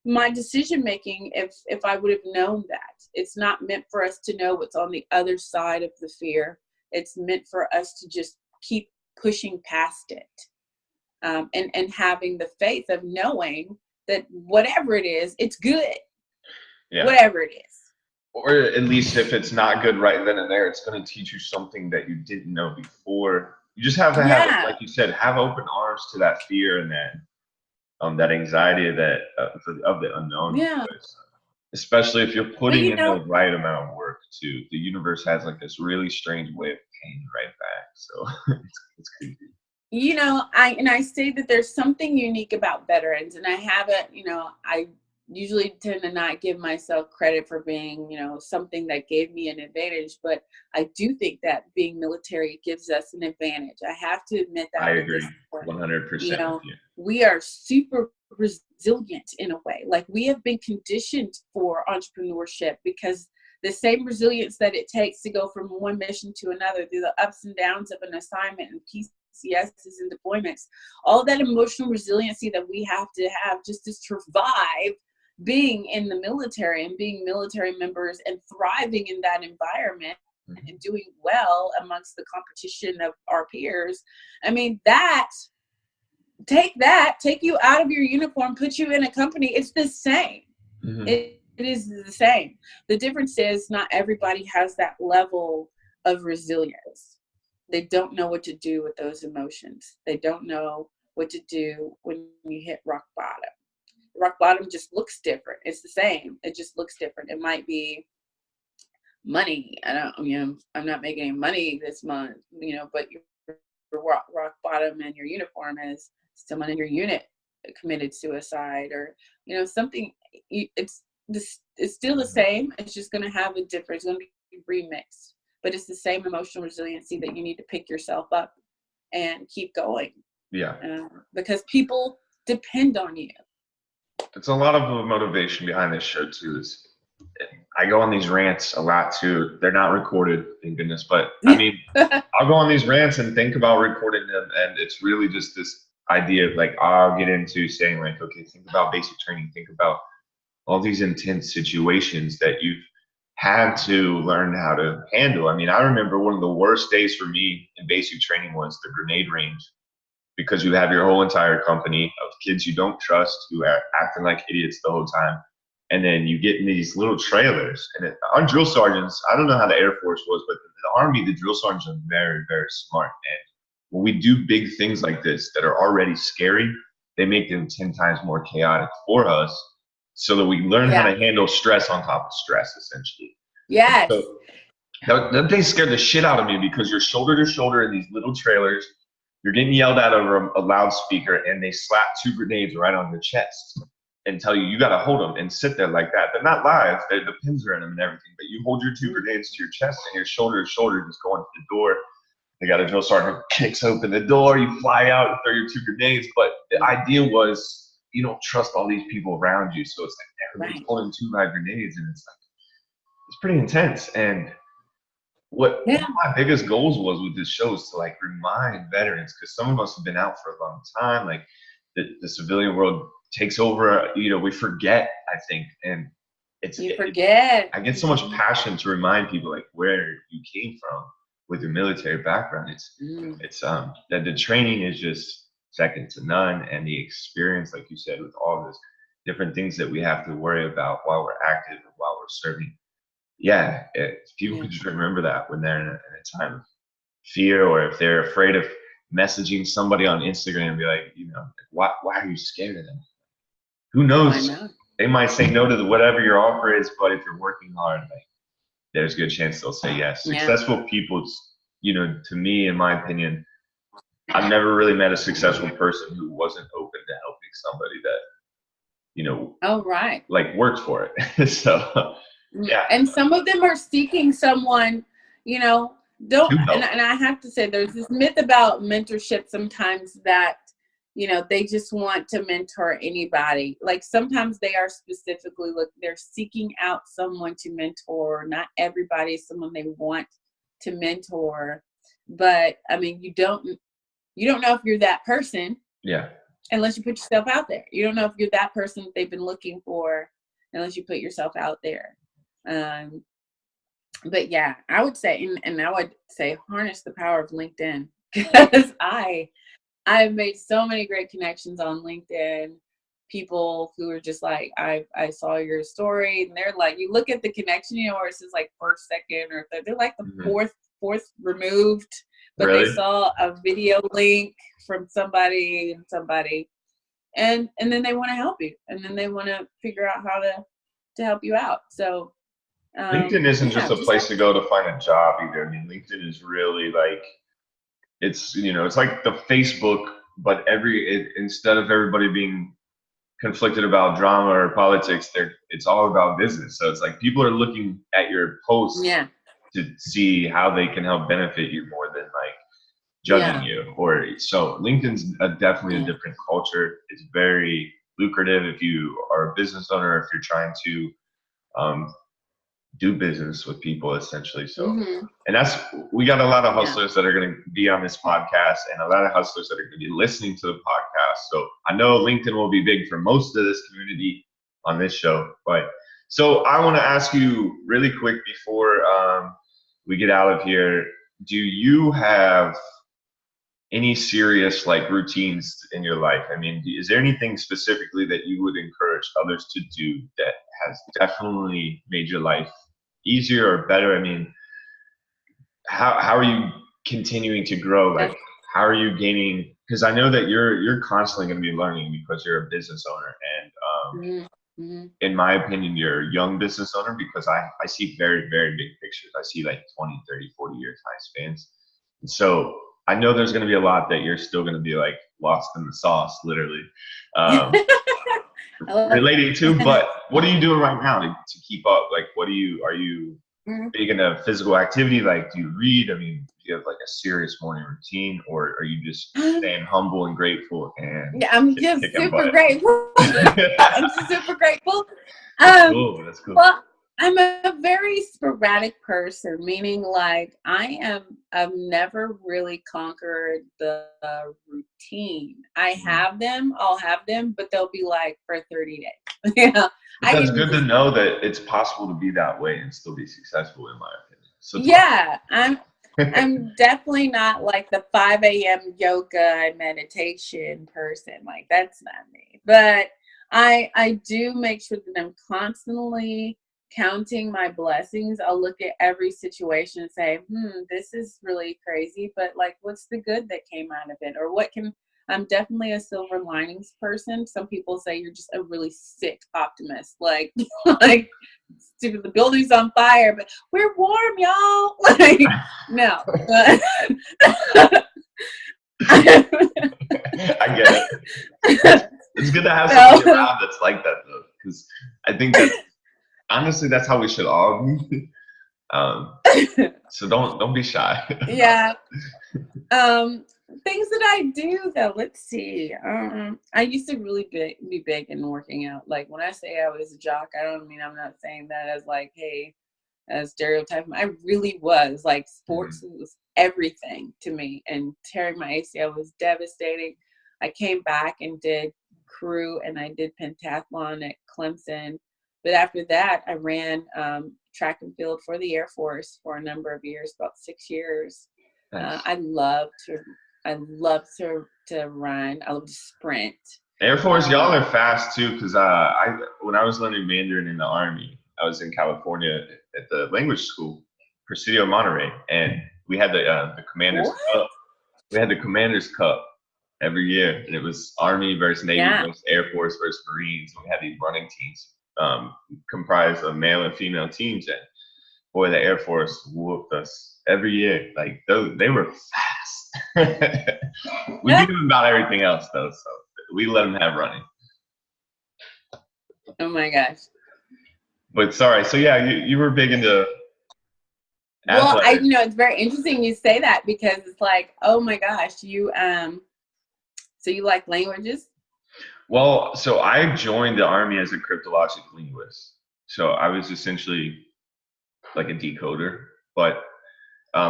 my decision making if I would have known that? It's not meant for us to know what's on the other side of the fear. It's meant for us to just keep pushing past it, and having the faith of knowing that whatever it is, it's good. Yeah. Whatever it is. Or at least if it's not good right then and there, it's going to teach you something that you didn't know before. You just have to have, like you said, have open arms to that fear and that anxiety that of the unknown. Yeah. Especially if you're putting in the right amount of work too. The universe has like this really strange way of paying you right back. So it's creepy. I say that there's something unique about veterans, and I haven't, I usually tend to not give myself credit for being, something that gave me an advantage, but I do think that being military gives us an advantage. I have to admit that. I agree 100%. We are super resilient in a way. Like we have been conditioned for entrepreneurship because the same resilience that it takes to go from one mission to another through the ups and downs of an assignment and PCSs and deployments, all that emotional resiliency that we have to have just to survive being in the military and being military members and thriving in that environment and doing well amongst the competition of our peers. I mean, take you out of your uniform, put you in a company. It's the same. It is the same. The difference is not everybody has that level of resilience. They don't know what to do with those emotions. They don't know what to do when you hit rock bottom. Rock bottom just looks different. It's the same. It just looks different. It might be money. I'm not making any money this month, but your rock bottom in your uniform is someone in your unit committed suicide or, something. It's still the same. It's just going to have a difference. It's going to be remixed, but it's the same emotional resiliency that you need to pick yourself up and keep going. Yeah. Because people depend on you. It's a lot of the motivation behind this show too. Is I go on these rants a lot too. They're not recorded, thank goodness. But I mean, I'll go on these rants and think about recording them, and it's really just this idea of like I'll get into saying like, okay, think about basic training. Think about all these intense situations that you've had to learn how to handle. I mean, I remember one of the worst days for me in basic training was the grenade range. Because you have your whole entire company of kids you don't trust who are acting like idiots the whole time. And then you get in these little trailers. And on drill sergeants, I don't know how the Air Force was, but in the Army, the drill sergeants are very, very smart. And when we do big things like this that are already scary, they make them 10 times more chaotic for us so that we learn how to handle stress on top of stress, essentially. Yes. So that thing scared the shit out of me because you're shoulder to shoulder in these little trailers. You're getting yelled at over a loudspeaker, and they slap 2 grenades right on your chest and tell you got to hold them and sit there like that. They're not live. The pins are in them and everything, but you hold your 2 grenades to your chest and you're shoulder to shoulder just going to the door. They got a drill sergeant kicks open the door. You fly out and throw your 2 grenades. But the idea was you don't trust all these people around you. So it's like everybody's holding 2 live grenades, and it's pretty intense. And one of my biggest goals was with this show is to like remind veterans, because some of us have been out for a long time. Like the civilian world takes over. We forget, I think, and you forget. I get so much passion to remind people like where you came from with your military background. It's that the training is just second to none, and the experience, like you said, with all this different things that we have to worry about while we're active and while we're serving. Yeah, if people could just remember that when they're in a time of fear, or if they're afraid of messaging somebody on Instagram and be like, why are you scared of them? Who knows? They might say no to whatever your offer is, but if you're working hard, like there's a good chance they'll say yes. Successful people, to me, in my opinion, I've never really met a successful person who wasn't open to helping somebody that, Oh, right. like works for it. So, yeah. And some of them are seeking someone, don't, To help. and I have to say, there's this myth about mentorship sometimes that, they just want to mentor anybody. Like sometimes they are specifically they're seeking out someone to mentor. Not everybody is someone they want to mentor, but I mean, you don't know if you're that person. Yeah. Unless you put yourself out there. You don't know if you're that person that they've been looking for unless you put yourself out there. But yeah, I would say, and I would say harness the power of LinkedIn, because I've made so many great connections on LinkedIn. People who are just like, I saw your story, and they're like, you look at the connection, where it's just like first, second, or third. They're like the fourth removed, but Really? they saw a video link from somebody, and then they want to help you, and then they want to figure out how to help you out. So LinkedIn isn't just a place to go to find a job either. I mean, LinkedIn is really like, it's like the Facebook, but instead of everybody being conflicted about drama or politics, it's all about business. So it's like people are looking at your posts to see how they can help benefit you more than like judging you. So LinkedIn's definitely a different culture. It's very lucrative if you are a business owner, if you're trying to do business with people, essentially. So, and we got a lot of hustlers that are going to be on this podcast, and a lot of hustlers that are going to be listening to the podcast. So I know LinkedIn will be big for most of this community on this show. But so I want to ask you really quick before we get out of here, do you have any serious like routines in your life? I mean, is there anything specifically that you would encourage others to do that has definitely made your life easier or better? I mean, how are you continuing to grow? Like, how are you gaining? Because I know that you're constantly going to be learning because you're a business owner, and in my opinion, you're a young business owner, because I see very, very big pictures. I see like 20, 30, 40 year time spans. And so I know there's going to be a lot that you're still going to be like lost in the sauce, literally, relating to. But what are you doing right now to keep up? Like, are you big into physical activity? Like, do you read? I mean, do you have like a serious morning routine, or are you just staying humble and grateful? And I'm just super grateful. I'm just super grateful. That's cool. Well, I'm a very sporadic person, meaning like I've never really conquered the routine. I'll have them, but they'll be like for 30 days. That's good to know that it's possible to be that way and still be successful, in my opinion. So I'm definitely not like the 5 a.m. yoga and meditation person. Like that's not me. But I do make sure that I'm constantly counting my blessings. I'll look at every situation and say, this is really crazy, but like, what's the good that came out of it? Or I'm definitely a silver linings person. Some people say you're just a really sick optimist. Like the building's on fire, but we're warm, y'all. Like, no. I get it. It's good to have somebody around that's like that, though, because I think that honestly, that's how we should all be. So don't be shy. Yeah. Things that I do though, let's see. I used to really be big in working out. Like when I say I was a jock, I'm not saying that as like, hey, as stereotyping. I really was. Like sports was everything to me, and tearing my ACL was devastating. I came back and did crew, and I did pentathlon at Clemson. But after that, I ran track and field for the Air Force for a number of years, about 6 years. Nice. I love to run. I love to sprint. Air Force, y'all are fast too, because when I was learning Mandarin in the Army, I was in California at the language school, Presidio Monterey, and we had the Commanders Cup. We had the Commanders Cup every year, and it was Army versus Navy versus Air Force versus Marines. We had these running teams comprised of male and female teams, and boy, the Air Force whooped us every year. Like they were fast. We beat them about everything else though, so we let them have running. Oh my gosh. But sorry, so yeah, you were big into well, athletics. it's very interesting you say that, because it's like, oh my gosh, you so you like languages? Well, so I joined the Army as a cryptologic linguist. So I was essentially like a decoder, but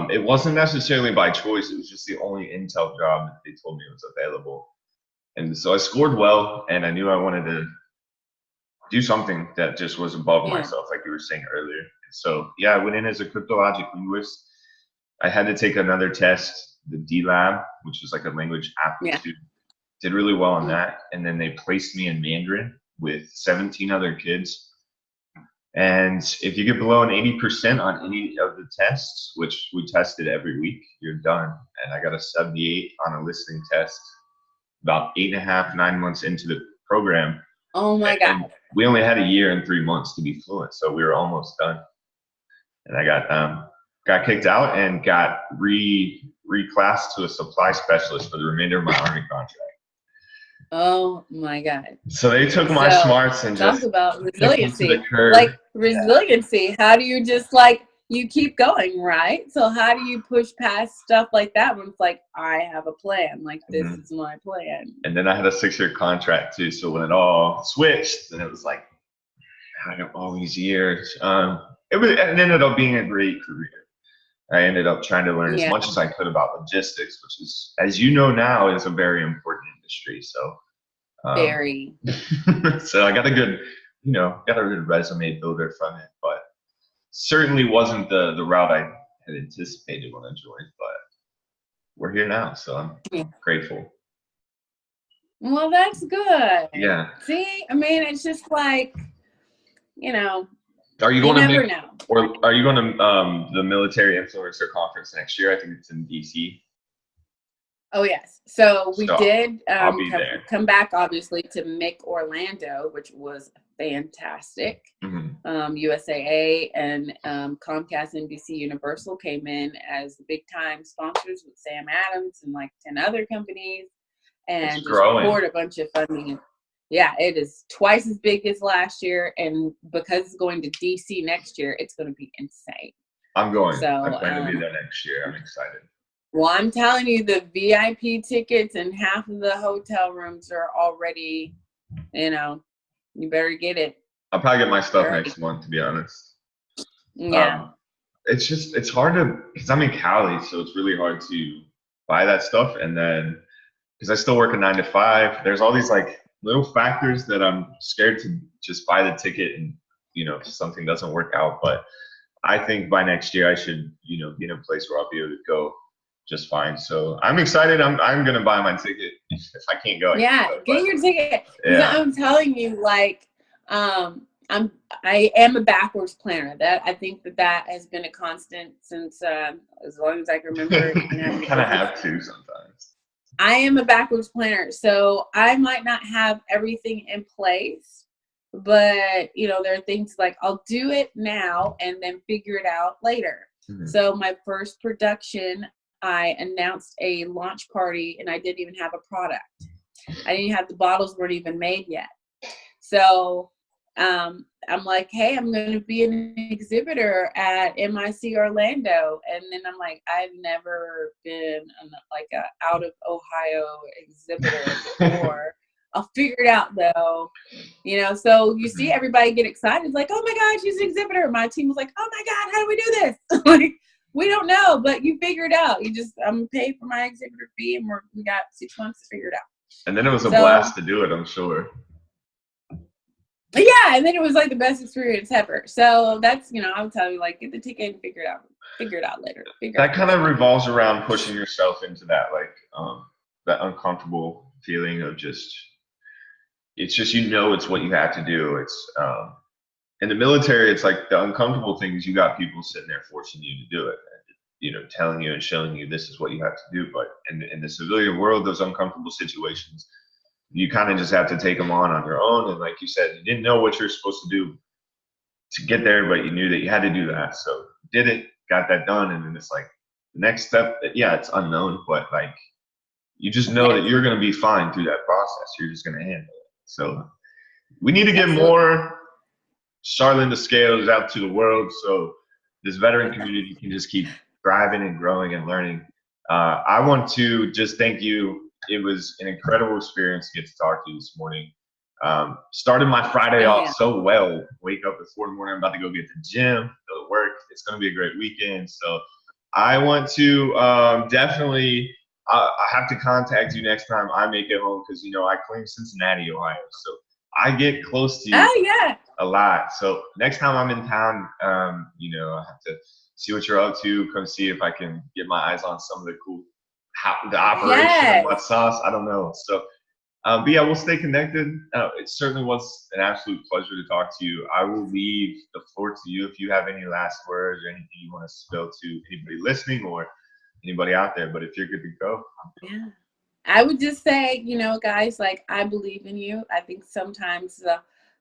it wasn't necessarily by choice. It was just the only intel job that they told me was available. And so I scored well, and I knew I wanted to do something that just was above myself, like you were saying earlier. So yeah, I went in as a cryptologic linguist. I had to take another test, the D Lab, which is like a language aptitude. Did really well on that, and then they placed me in Mandarin with 17 other kids. And if you get below an 80% on any of the tests, which we tested every week, you're done. And I got a 78 on a listening test about 8.5, 9 months into the program. Oh my God. And we only had a year and 3 months to be fluent, so we were almost done. And I got kicked out and got reclassed to a supply specialist for the remainder of my Army contract. Oh my God. So they took my smarts and talk just about resiliency. Curb. Like resiliency. How do you just like, you keep going, right? So how do you push past stuff like that when it's like, I have a plan, like this is my plan? And then I had a 6-year contract too. So when it all switched, then it was like, I got all these years. It ended up being a great career. I ended up trying to learn as much as I could about logistics, which is, as you know now, is a very important industry. So very. So I got a good, got a good resume builder from it, but certainly wasn't the route I had anticipated when I joined. But we're here now, so I'm grateful. Well, that's good. Yeah. See, I mean, it's just like, Are you going to never know. Or are you going to the Military Influencer Conference next year? I think it's in DC. Oh yes. So we did come back obviously to Mick Orlando, which was fantastic. USAA and Comcast, NBC, Universal came in as big time sponsors with Sam Adams and like 10 other companies, and just poured a bunch of funding. Yeah, it is twice as big as last year, and because it's going to DC next year, it's going to be insane. I'm going. So I plan to be there next year. I'm excited. Well, I'm telling you, the VIP tickets and half of the hotel rooms are already, you better get it. I'll probably get my stuff next month, to be honest. Yeah. It's hard because I'm in Cali, so it's really hard to buy that stuff. And then, because I still work a 9 to 5, there's all these like little factors that I'm scared to just buy the ticket and, something doesn't work out. But I think by next year I should, be in a place where I'll be able to go just fine. So I'm excited. I'm going to buy my ticket. If I can't go. Get your ticket. Yeah. I'm telling you, like, I am a backwards planner. That I think that has been a constant since as long as I can remember. You kind of have to sometimes. I am a backwards planner, so I might not have everything in place, but there are things like I'll do it now and then figure it out later. So my first production, I announced a launch party and I didn't even have a product. I didn't have, the bottles weren't even made yet. So I'm like, hey, I'm going to be an exhibitor at MIC Orlando. And then I'm like, I've never been like a out of Ohio exhibitor before. I'll figure it out though. So you see everybody get excited. It's like, oh my God, she's an exhibitor. My team was like, oh my God, how do we do this? Like, we don't know, but you figure it out. I'm paid for my exhibitor fee, and we got 6 months to figure it out. And then it was a blast to do it, I'm sure. Yeah, and then it was like the best experience ever. So that's, I'm telling you, like, get the ticket and figure it out. Figure it out later. That kind of revolves around pushing yourself into that, like, that uncomfortable feeling of just, it's just, it's what you have to do. It's, in the military, it's like the uncomfortable things, you got people sitting there forcing you to do it, telling you and showing you this is what you have to do. But in the civilian world, those uncomfortable situations, you kind of just have to take them on your own. And like you said, you didn't know what you're supposed to do to get there, but you knew that you had to do that. So did it, got that done. And then it's like, the next step, yeah, it's unknown, but like you just know Yes. that you're going to be fine through that process. You're just going to handle it. So we need to get Absolutely. more Charlynda scales out to the world so this veteran community can just keep thriving and growing and learning. I want to just thank you. It was an incredible experience to get to talk to you this morning. Started my Friday off so well. Wake up at 4 in the morning. I'm about to go get to the gym, go to work. It's going to be a great weekend. So I want to definitely I have to contact you next time I make it home because, you know, I claim Cincinnati, Ohio. So I get close to you a lot. So next time I'm in town, you know, I have to see what you're up to, come see if I can get my eyes on some of the cool, the operation of Mutt sauce. I don't know. So, but yeah, we'll stay connected. It certainly was an absolute pleasure to talk to you. I will leave the floor to you if you have any last words or anything you want to spill to anybody listening or anybody out there. But if you're good to go. Yeah. I would just say, you know, guys, like, I believe in you. I think sometimes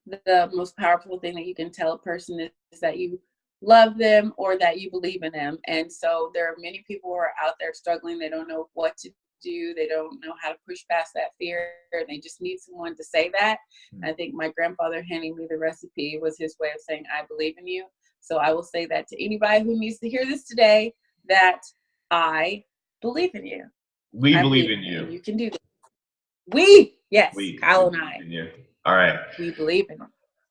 the most powerful thing that you can tell a person is that you love them or that you believe in them. And so there are many people who are out there struggling. They don't know what to do. They don't know how to push past that fear. They just need someone to say that. I think my grandfather handing me the recipe was his way of saying, I believe in you. So I will say that to anybody who needs to hear this today, that I believe in you. We believe in you. You can do this. Yes, Kyle and I. All right. We believe in it.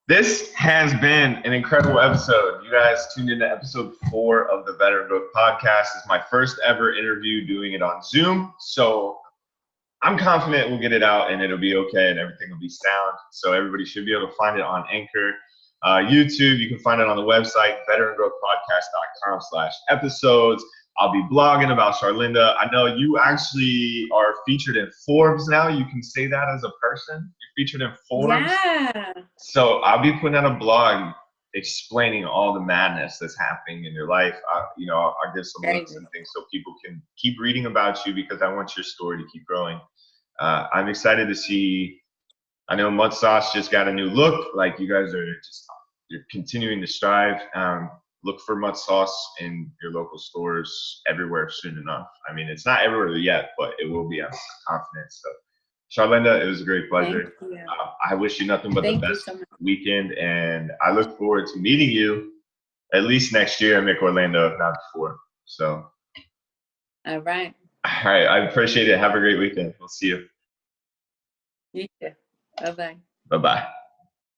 This has been an incredible episode. You guys tuned into episode 4 of the Veteran Growth Podcast. It's my first ever interview doing it on Zoom. So I'm confident we'll get it out and it'll be okay and everything will be sound. So everybody should be able to find it on Anchor, YouTube. You can find it on the website, veterangrowthpodcast.com/episodes. I'll be blogging about Charlynda. I know you actually are featured in Forbes now. You can say that as a person. You're featured in Forbes. Yeah. So I'll be putting out a blog explaining all the madness that's happening in your life. You know, I'll give some links and things so people can keep reading about you because I want your story to keep growing. I'm excited to see. I know Mutt Sauce just got a new look. Like you guys are you're continuing to strive. Look for Mutt Sauce in your local stores everywhere soon enough. I mean, it's not everywhere yet, but it will be. I'm confident. So, Charlynda, it was a great pleasure. I wish you nothing but the best weekend, and I look forward to meeting you at least next year in Orlando, if not before. So, all right. I appreciate it. Have a great weekend. We'll see you. You too. Bye-bye. Bye-bye.